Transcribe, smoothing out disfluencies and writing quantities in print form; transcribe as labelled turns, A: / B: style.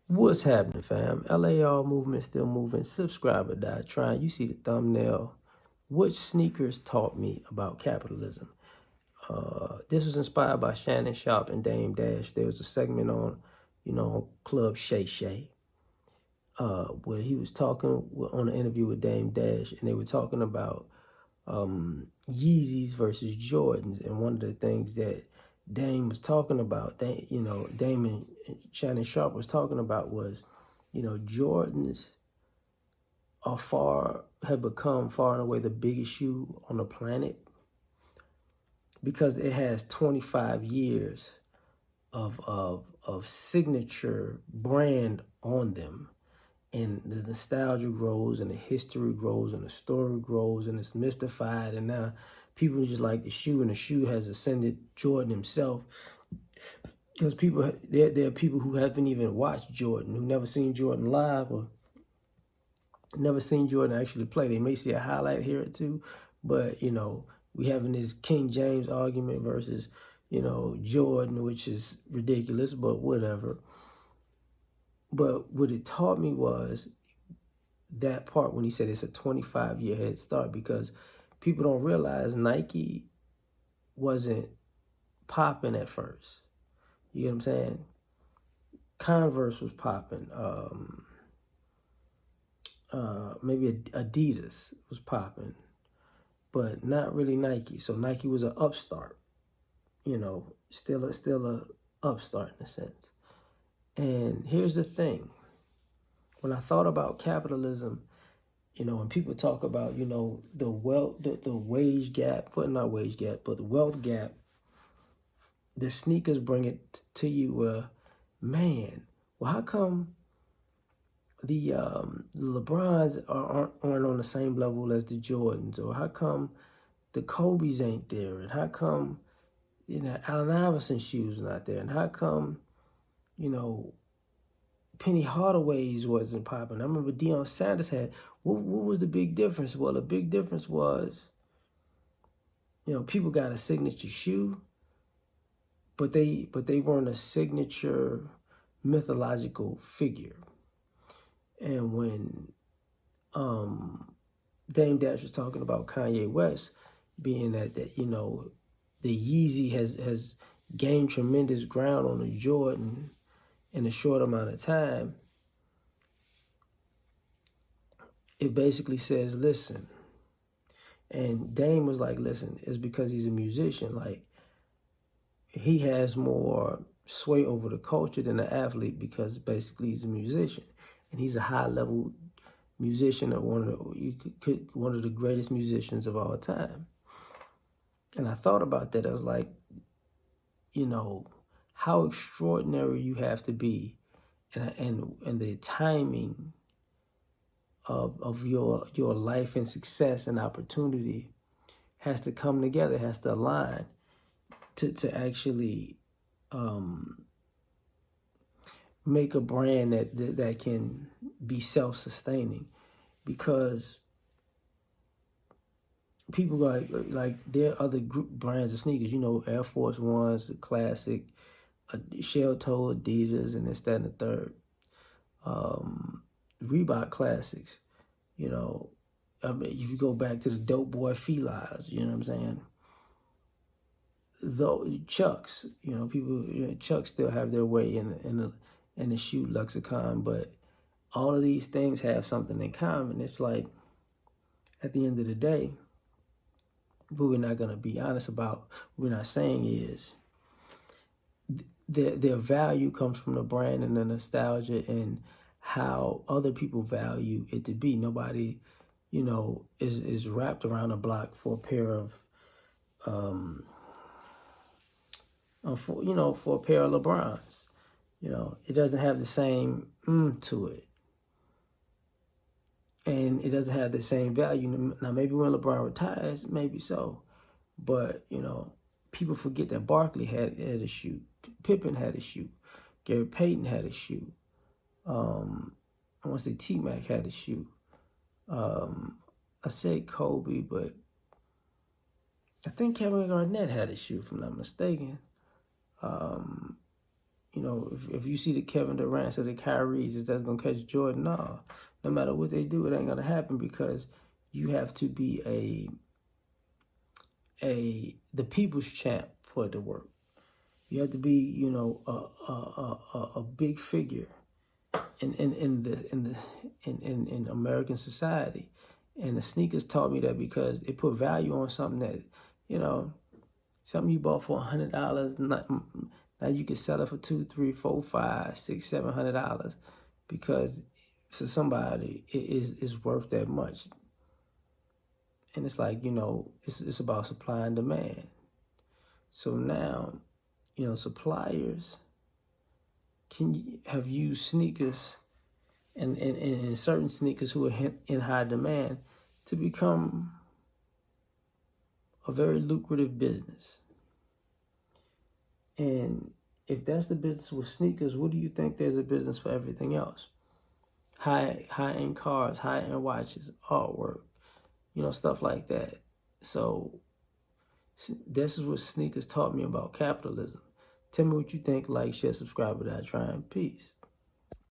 A: What's happening, fam? L.A.R movement still moving. Subscribe or die trying. You see the thumbnail. Which sneakers taught me about capitalism? This was inspired by Shannon Sharp and Dame Dash. There was a segment on, Club Shay Shay, where he was talking on an interview with Dame Dash, and they were talking about Yeezys versus Jordans. And one of the things that Dame was talking about, Dame and Shannon Sharp was talking about was, Jordans have become far and away the biggest shoe on the planet because it has 25 years of signature brand on them. And the nostalgia grows and the history grows and the story grows and it's mystified. And now people just like the shoe, and the shoe has ascended Jordan himself. Because there are people who haven't even watched Jordan, who never seen Jordan live or never seen Jordan actually play. They may see a highlight here or two, but, we having this King James argument versus, Jordan, which is ridiculous, but whatever. But what it taught me was that part when he said it's a 25-year head start, because people don't realize Nike wasn't popping at first. You know what I'm saying? Converse was popping. Maybe Adidas was popping, but not really Nike. So Nike was an upstart, still a upstart in a sense. And here's the thing. When I thought about capitalism, when people talk about, the wage gap, but not wage gap, but the wealth gap, the sneakers bring it to you, man, well, how come the LeBrons aren't on the same level as the Jordans? Or how come the Kobe's ain't there? And how come, Allen Iverson shoes not there? And how come, Penny Hardaway's wasn't popping? I remember Deion Sanders had. What was the big difference? Well, the big difference was, people got a signature shoe, but they weren't a signature mythological figure. And when Dame Dash was talking about Kanye West being that the Yeezy has gained tremendous ground on the Jordan in a short amount of time, it basically says, listen. And Dame was like, listen, it's because he's a musician. Like, he has more sway over the culture than the athlete because basically he's a musician. And he's a high-level musician, or one of the greatest musicians of all time. And I thought about that. I was like, how extraordinary you have to be, and the timing of your life and success and opportunity has to come together, has to align to actually make a brand that can be self-sustaining. Because people like there are other group brands of sneakers, Air Force Ones, the classic, shell-toe Adidas, and this, that, and the third. Reebok classics, if you go back to the Dope Boy Felines, you know what I'm saying? Though Chucks, Chucks still have their way in the shoe lexicon, but all of these things have something in common. It's like, at the end of the day, what we're not going to be honest about, what we're not saying is their value comes from the brand and the nostalgia and how other people value it to be. Nobody, is wrapped around a block for a pair of, for a pair of LeBrons. It doesn't have the same to it. And it doesn't have the same value. Now, maybe when LeBron retires, maybe so. But, people forget that Barkley had a shoe. Pippen had a shoe. Gary Payton had a shoe. I want to say T-Mac had a shoe. I said Kobe, but I think Kevin Garnett had a shoe, if I'm not mistaken. You know, if you see the Kevin Durant's or the Kyrie's, is that going to catch Jordan? No. No matter what they do, it ain't going to happen because you have to be the people's champ for it to work. You have to be, you know, a big figure in American society. And the sneakers taught me that because it put value on something that, you know, something you bought for $100. Now you can sell it for $200, $300, $400, $500, $600, $700 because for somebody it is worth that much. And it's like, you know, it's about supply and demand. So now, you know, suppliers have used sneakers and certain sneakers who are in high demand to become a very lucrative business. And if that's the business with sneakers, what do you think there's a business for everything else? High-end cars, high-end watches, artwork, you know, stuff like that. So this is what sneakers taught me about capitalism. Tell me what you think. Like, share, subscribe, or die trying. Peace.